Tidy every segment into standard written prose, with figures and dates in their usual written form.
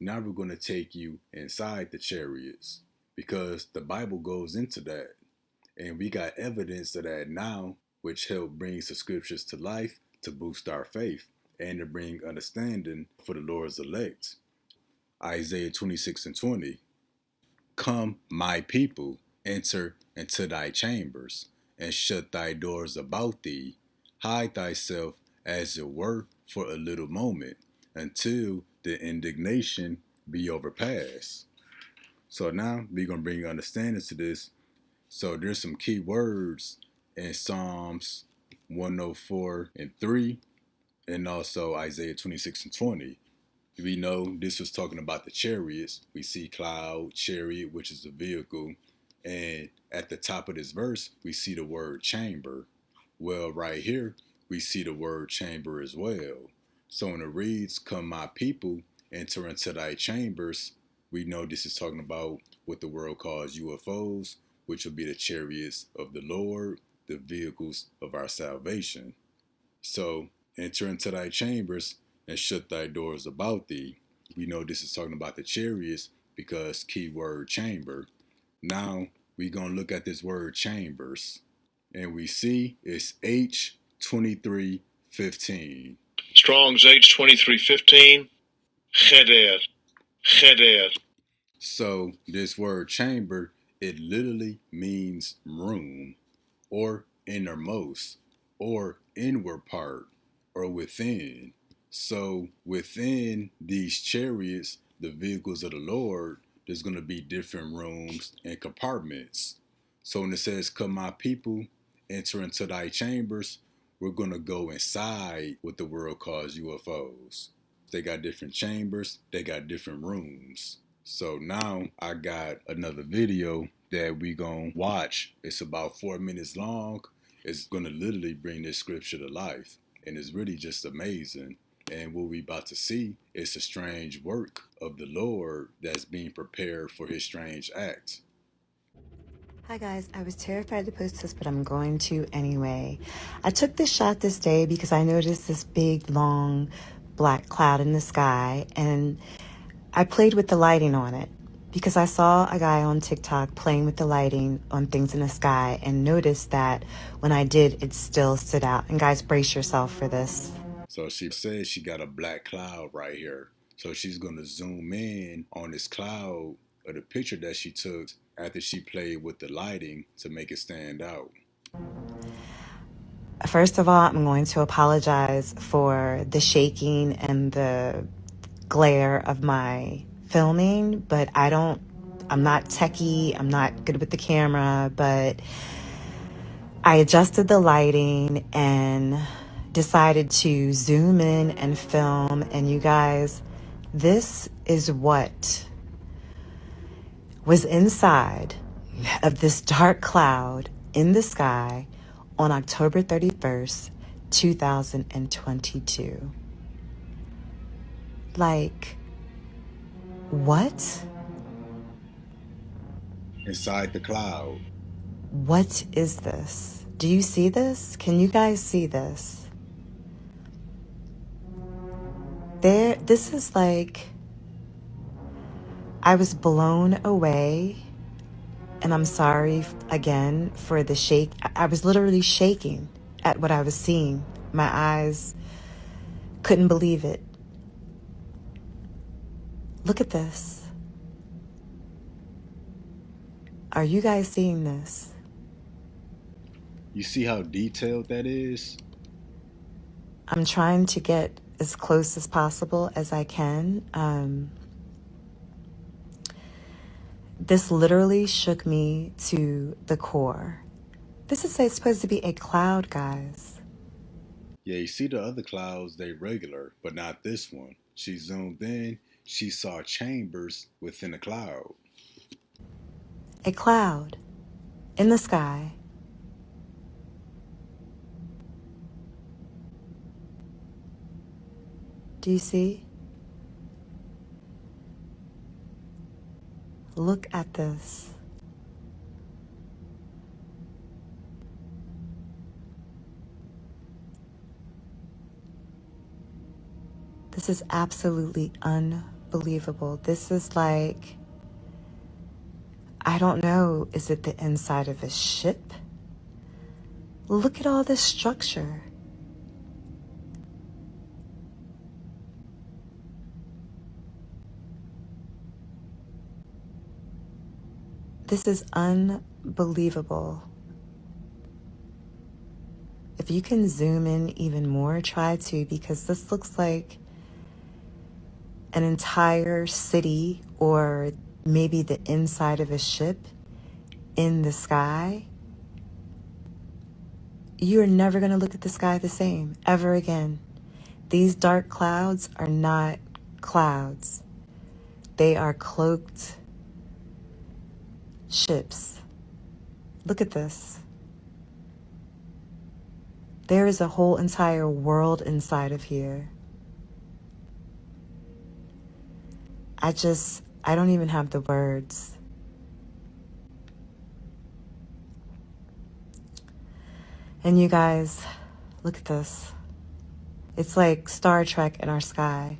Now we're going to take you inside the chariots because the Bible goes into that. And we got evidence of that now, which help brings the scriptures to life to boost our faith and to bring understanding for the Lord's elect. Isaiah 26:20. Come, my people, enter into thy chambers, and shut thy doors about thee. Hide thyself as it were for a little moment, until the indignation be overpassed. So now we're gonna bring understanding to this. So there's some key words in Psalms 104:3 and also Isaiah 26:20. We know this was talking about the chariots. We see cloud, chariot, which is a vehicle. And at the top of this verse, we see the word chamber. Well, right here, we see the word chamber as well. So when it reads, come my people, enter into thy chambers, we know this is talking about what the world calls UFOs, which will be the chariots of the Lord, the vehicles of our salvation. So enter into thy chambers and shut thy doors about thee. We know this is talking about the chariots because keyword chamber. Now we're going to look at this word chambers and we see it's H2315. Strong's H2315, cheder, cheder. So this word chamber, it literally means room or innermost or inward part or within. So within these chariots, the vehicles of the Lord, there's going to be different rooms and compartments. So when it says, come my people, enter into thy chambers, we're going to go inside what the world calls UFOs. They got different chambers, they got different rooms. So now I got another video that we gonna watch. It's about 4 minutes long. It's gonna literally bring this scripture to life. And it's really just amazing. And what we about to see is a strange work of the Lord that's being prepared for his strange act. Hi guys, I was terrified to post this, but I'm going to anyway. I took this shot this day because I noticed this big, long, black cloud in the sky, and I played with the lighting on it because I saw a guy on TikTok playing with the lighting on things in the sky and noticed that when I did, it still stood out. And guys, brace yourself for this. So she says she got a black cloud right here. So she's gonna zoom in on this cloud of the picture that she took after she played with the lighting to make it stand out. First of all, I'm going to apologize for the shaking and the glare of my filming, but I'm not techie, I'm not good with the camera, but I adjusted the lighting and decided to zoom in and film. And you guys, this is what was inside of this dark cloud in the sky on October 31st, 2022. Like, what? Inside the cloud. What is this? Do you see this? Can you guys see this? This is like, I was blown away, and I'm sorry again for the shake. I was literally shaking at what I was seeing. My eyes couldn't believe it. Look at this. Are you guys seeing this? You see how detailed that is? I'm trying to get as close as possible as I can. This literally shook me to the core. This is supposed to be a cloud, guys. Yeah, you see the other clouds, they regular, but not this one. She zoomed in, she saw chambers within the cloud. A cloud in the sky. Do you see? Look at this. This is absolutely unbelievable. unbelievable. This is like, I don't know, is it the inside of a ship? Look at all this structure. This is unbelievable. If you can zoom in even more, try to, because this looks like an entire city or maybe the inside of a ship in the sky. You're never going to look at the sky the same ever again. These dark clouds are not clouds. They are cloaked ships. Look at this. There is a whole entire world inside of here. I don't even have the words. And you guys, look at this. It's like Star Trek in our sky.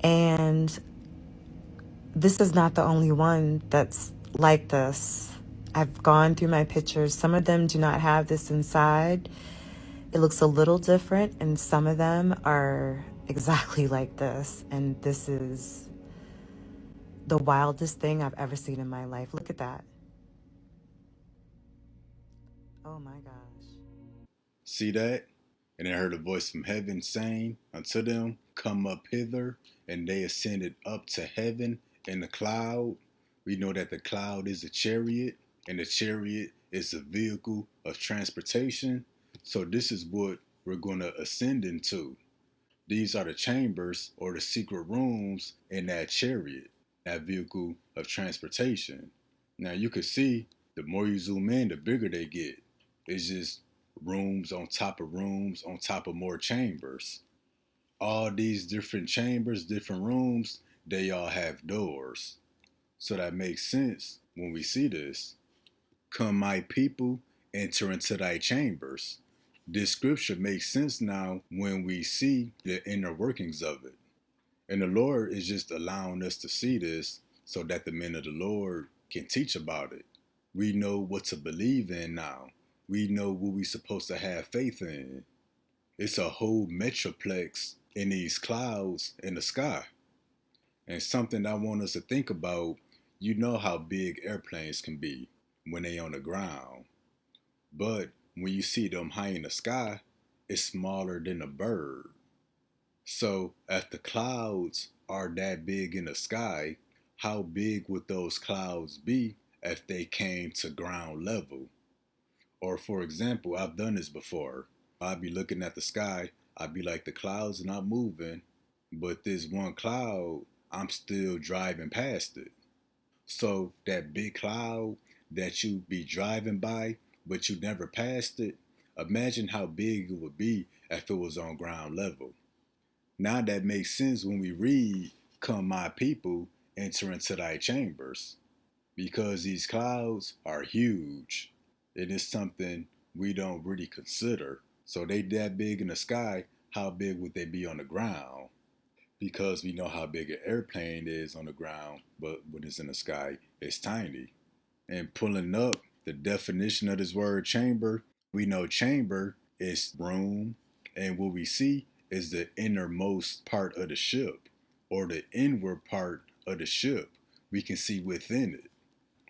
And this is not the only one that's like this. I've gone through my pictures. Some of them do not have this inside. It looks a little different, and some of them are exactly like this. And this is the wildest thing I've ever seen in my life. Look at that. Oh my gosh. See that? And I heard a voice from heaven saying unto them, Come up hither. And they ascended up to heaven in the cloud. We know that the cloud is a chariot, and the chariot is a vehicle of transportation. So this is what we're going to ascend into. These are the chambers or the secret rooms in that chariot, that vehicle of transportation. Now you can see the more you zoom in, the bigger they get. It's just rooms on top of rooms on top of more chambers. All these different chambers, different rooms, they all have doors. So that makes sense when we see this. Come, my people, enter into thy chambers. This scripture makes sense now when we see the inner workings of it. And the Lord is just allowing us to see this so that the men of the Lord can teach about it. We know what to believe in now. We know what we're supposed to have faith in. It's a whole metroplex in these clouds in the sky. And something I want us to think about, you know how big airplanes can be when they on the ground. But when you see them high in the sky, it's smaller than a bird. So if the clouds are that big in the sky, how big would those clouds be if they came to ground level? Or for example, I've done this before. I'd be looking at the sky, I'd be like, the clouds are not moving, but this one cloud, I'm still driving past it. So that big cloud that you be driving by, but you never passed it, imagine how big it would be if it was on ground level. Now that makes sense when we read, Come my people, enter into thy chambers. Because these clouds are huge. It is something we don't really consider. So they that big in the sky, how big would they be on the ground? Because we know how big an airplane is on the ground, but when it's in the sky, it's tiny. And pulling up the definition of this word chamber, we know chamber is room, and what we see is the innermost part of the ship, or the inward part of the ship. We can see within it.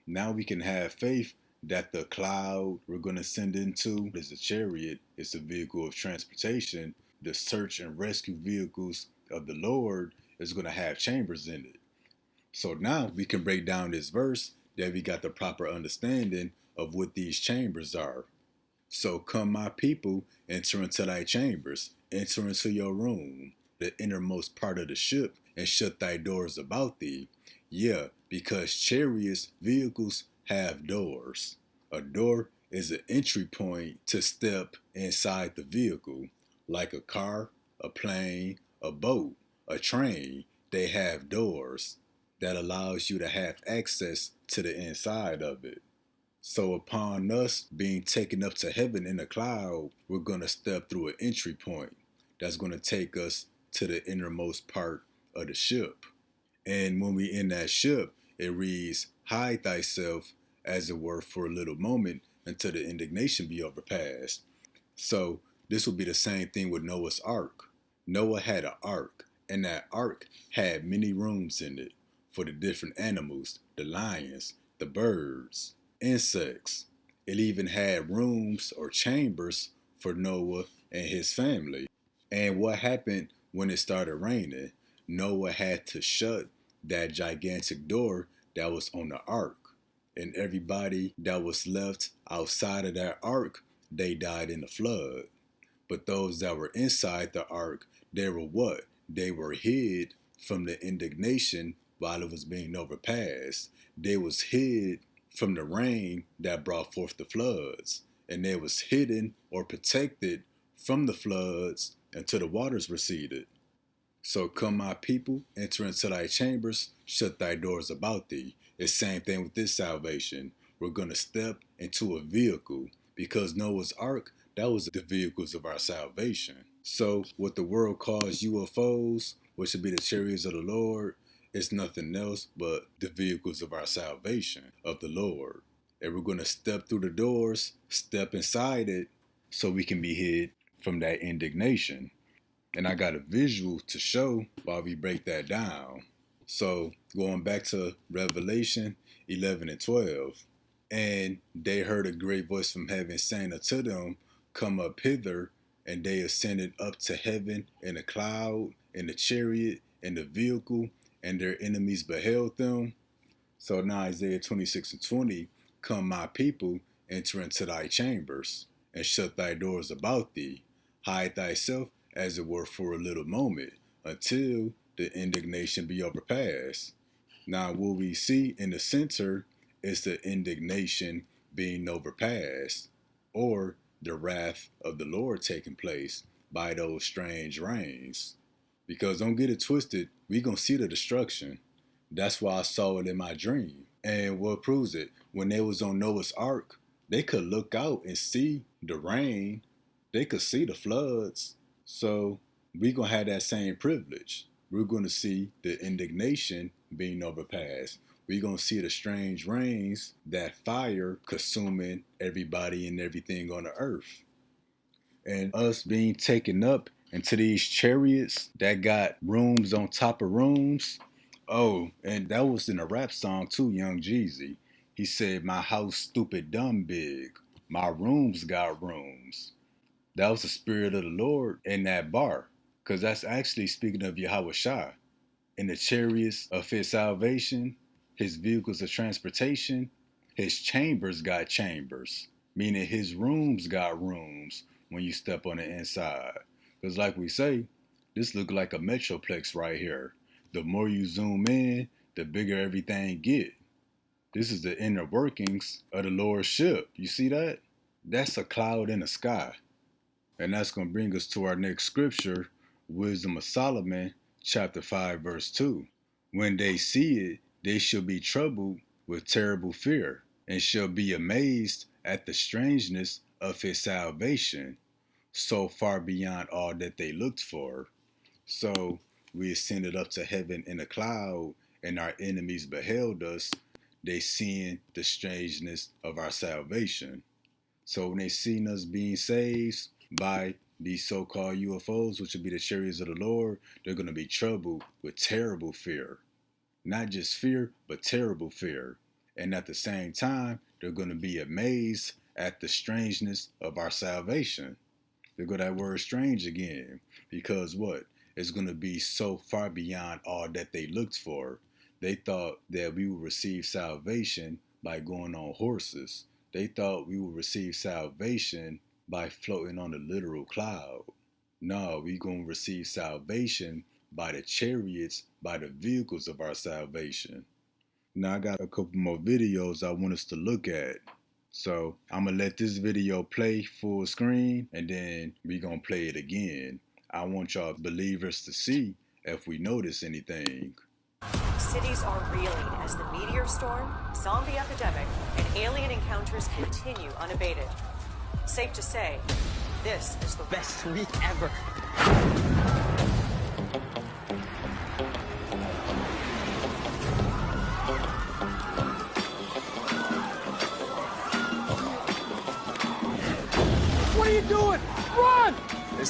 Now we can have faith that the cloud we're going to send into is a chariot, it's a vehicle of transportation. The search and rescue vehicles of the Lord is going to have chambers in it. So now we can break down this verse that we got the proper understanding of what these chambers are. So come my people, enter into thy chambers, enter into your room, the innermost part of the ship, and shut thy doors about thee. Yeah, because chariots, vehicles have doors. A door is an entry point to step inside the vehicle, like a car, a plane, a boat, a train. They have doors that allows you to have access to the inside of it. So upon us being taken up to heaven in a cloud, we're going to step through an entry point that's going to take us to the innermost part of the ship. And when we in that ship, it reads, hide thyself, as it were, for a little moment until the indignation be overpassed. So this will be the same thing with Noah's Ark. Noah had an ark, and that ark had many rooms in it for the different animals, the lions, the birds, insects. It even had rooms or chambers for Noah and his family. And what happened when it started raining? Noah had to shut that gigantic door that was on the ark. And everybody that was left outside of that ark, they died in the flood. But those that were inside the ark, they were what? They were hid from the indignation while it was being overpassed. They was hid from the rain that brought forth the floods. And they was hidden or protected from the floods until the waters receded. So come my people, enter into thy chambers, shut thy doors about thee. It's the same thing with this salvation. We're going to step into a vehicle because Noah's Ark, that was the vehicles of our salvation. So what the world calls UFOs, which would be the chariots of the Lord, is nothing else but the vehicles of our salvation of the Lord. And we're going to step through the doors, step inside it, so we can be hid from that indignation. And I got a visual to show while we break that down. So going back to Revelation 11 and 12. And they heard a great voice from heaven saying unto them, come up hither. And they ascended up to heaven in a cloud, in the chariot, in the vehicle, and their enemies beheld them. So now Isaiah 26 and 20, come my people, enter into thy chambers, and shut thy doors about thee. Hide thyself, as it were, for a little moment, until the indignation be overpassed. Now what we see in the center is the indignation being overpassed, or the wrath of the Lord taking place by those strange rains. Because don't get it twisted, we gonna see the destruction. That's why I saw it in my dream. And what proves it? When they was on Noah's Ark, they could look out and see the rain. They could see the floods. So we gonna have that same privilege. We're gonna see the indignation being overpassed. We're gonna see the strange rains, that fire consuming everybody and everything on the earth. And us being taken up into these chariots that got rooms on top of rooms. Oh, and that was in a rap song too, Young Jeezy. He said, my house stupid dumb big. My rooms got rooms. That was the spirit of the Lord in that bar. Because that's actually speaking of Yahweh Shai. In the chariots of his salvation, his vehicles of transportation, his chambers got chambers. Meaning his rooms got rooms when you step on the inside. Because like we say, this look like a metroplex right here. The more you zoom in, the bigger everything get. This is the inner workings of the Lord's ship. You see that? That's a cloud in the sky. And that's going to bring us to our next scripture, Wisdom of Solomon, chapter 5, verse 2. When they see it, they shall be troubled with terrible fear, and shall be amazed at the strangeness of his salvation, so far beyond all that they looked for. So we ascended up to heaven in a cloud, and our enemies beheld us. They seeing the strangeness of our salvation. So when they seen us being saved by these so-called UFOs, which will be the chariots of the Lord, they're going to be troubled with terrible fear. Not just fear, but terrible fear. And at the same time, they're going to be amazed at the strangeness of our salvation. There go that word strange again. Because what? It's going to be so far beyond all that they looked for. They thought that we would receive salvation by going on horses. They thought we would receive salvation by floating on a literal cloud. No, we're going to receive salvation by the chariots, by the vehicles of our salvation. Now I got a couple more videos I want us to look at. So I'm going to let this video play full screen, and then we're going to play it again. I want y'all believers to see if we notice anything. Cities are reeling as the meteor storm, zombie epidemic, and alien encounters continue unabated. Safe to say, this is the best week ever.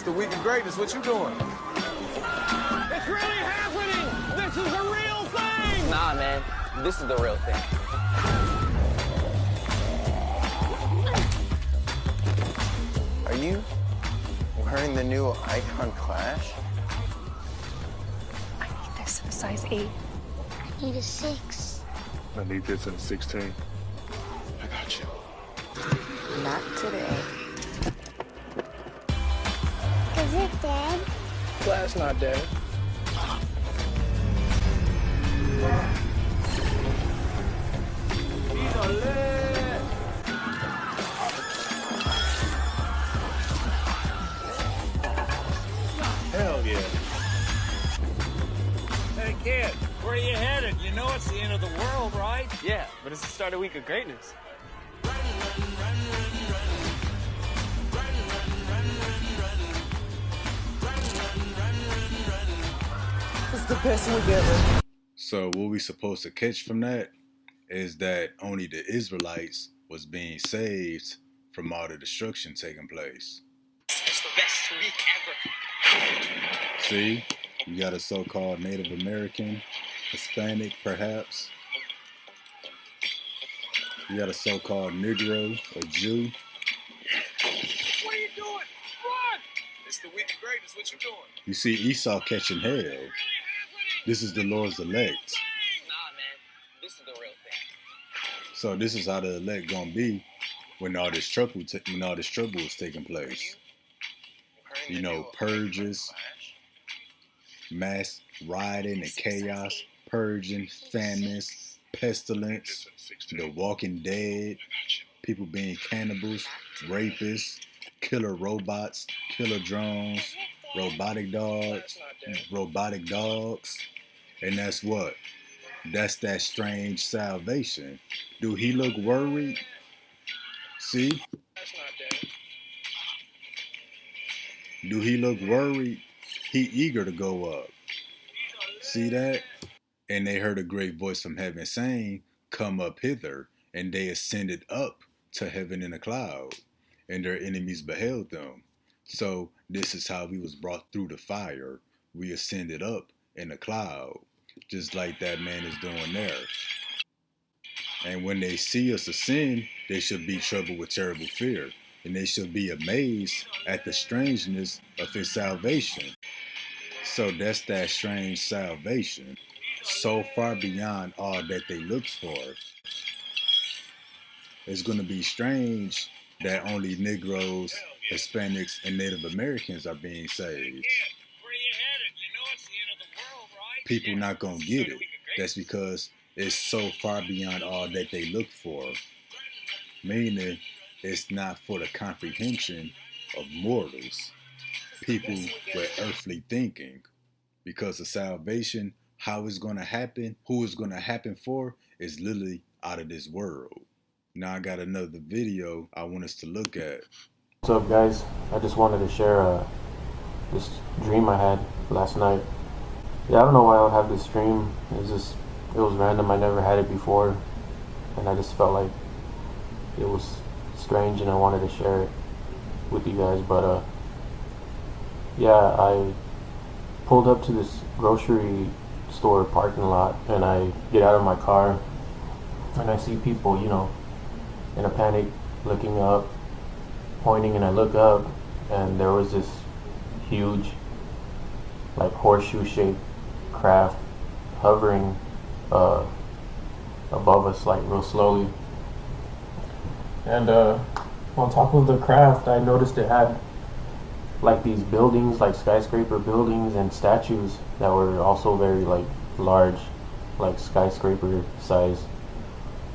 It's the week of greatness. What you doing? It's really happening! This is a real thing! Nah, man. This is the real thing. Are you wearing the new Icon Clash? I need this in a size 8. I need a 6. I need this in 16. I got you. Not today. Is it dead? Class not dead. Hell yeah. Hey, kid, where are you headed? You know it's the end of the world, right? Yeah, but it's the start of week of greatness. It's the best week ever. So what we supposed to catch from that is that only the Israelites was being saved from all the destruction taking place. It's the best week ever. See, you got a so-called Native American, Hispanic perhaps. You got a so-called Negro, a Jew. What are you doing? Run! It's the week of greatness. What you doing? You see Esau catching hell. This is the Lord's elect. Nah, man. This is the real thing. So this is how the elect gonna be when all this trouble is taking place. You know, purges, mass rioting and chaos, purging, famines, pestilence, the walking dead, people being cannibals, rapists, killer robots, killer drones, robotic dogs, and that's what? That's that strange salvation. Do he look worried? See? That's not dead. Do he look worried? He eager to go up. See that? And they heard a great voice from heaven saying, "Come up hither." And they ascended up to heaven in a cloud, and their enemies beheld them. So this is how we was brought through the fire. We ascended up in a cloud, just like that man is doing there. And when they see us ascend, they should be troubled with terrible fear, and they should be amazed at the strangeness of his salvation. So that's that strange salvation, so far beyond all that they looked for. It's going to be strange that only Negroes, Hispanics, and Native Americans are being saved. Where are you headed? You know it's the end of the world, right? People not going to get it. That's because it's so far beyond all that they look for. Meaning, it's not for the comprehension of mortals, people with earthly thinking. Because the salvation, how it's going to happen, who it's going to happen for, is literally out of this world. Now I got another video I want us to look at. What's up, guys? I just wanted to share this dream I had last night. Yeah, I don't know why I would have this dream. It was random. I never had it before, and I just felt like it was strange, and I wanted to share it with you guys. But yeah, I pulled up to this grocery store parking lot, and I get out of my car, and I see people, you know, in a panic, looking up, pointing, and I look up, and there was this huge, like, horseshoe-shaped craft hovering above us, like, real slowly. And on top of the craft, I noticed it had like these buildings, like skyscraper buildings, and statues that were also very like large, like skyscraper size.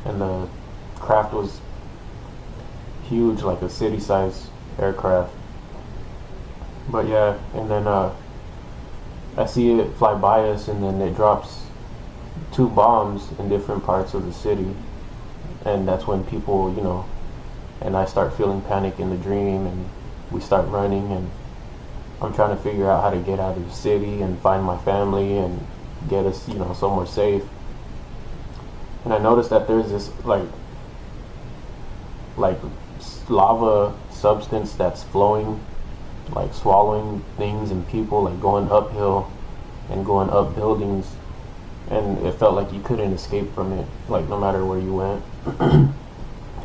And the craft was huge, like a city-size aircraft. But yeah, and then I see it fly by us, and then it drops 2 bombs in different parts of the city. And that's when people, you know, and I start feeling panic in the dream, and we start running, and I'm trying to figure out how to get out of the city and find my family and get us, you know, somewhere safe. And I noticed that there's this like lava substance that's flowing like swallowing things and people, like going uphill and going up buildings, and it felt like you couldn't escape from it, like no matter where you went.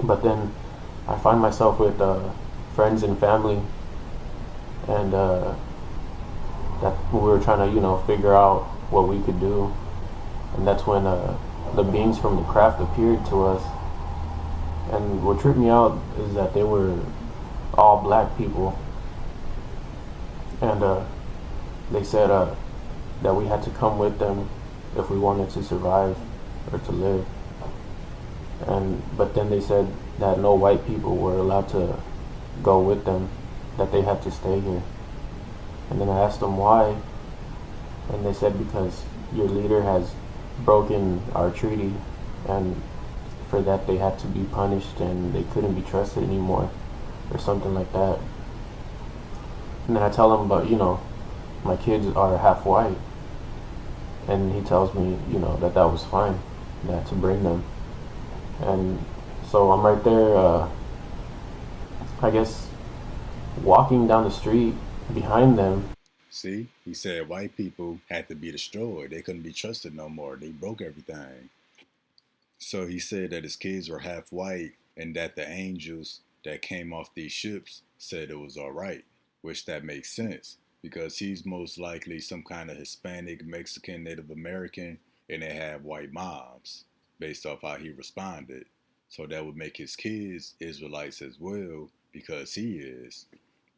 But then I find myself with friends and family, and that we were trying to, figure out what we could do, and that's when the beings from the craft appeared to us. And what tripped me out is that they were all black people, and they said that we had to come with them if we wanted to survive or to live. But then they said that no white people were allowed to go with them, that they had to stay here. And then I asked them why, and they said because your leader has broken our treaty, and for that they had to be punished and they couldn't be trusted anymore, or something like that. And then I tell him, but my kids are half white, and he tells me, that was fine, that to bring them. And so I'm right there, I guess, walking down the street behind them. See, he said white people had to be destroyed. They couldn't be trusted no more. They broke everything. So he said that his kids were half white and that the angels that came off these ships said it was all right, which that makes sense because he's most likely some kind of Hispanic, Mexican, Native American, and they have white moms based off how he responded. So that would make his kids Israelites as well because he is.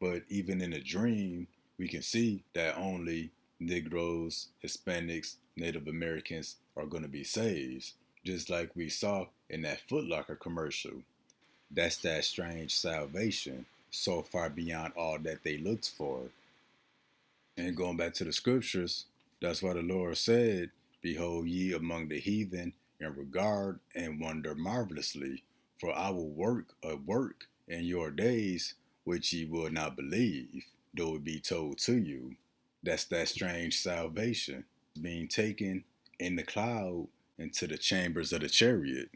But even in a dream, we can see that only Negroes, Hispanics, Native Americans are going to be saved, just like we saw in that Foot Locker commercial. That's that strange salvation, so far beyond all that they looked for. And going back to the scriptures, that's why the Lord said, behold ye among the heathen and regard and wonder marvelously, for I will work a work in your days which ye will not believe, though it be told to you. That's that strange salvation, being taken in the cloud into the chambers of the chariot.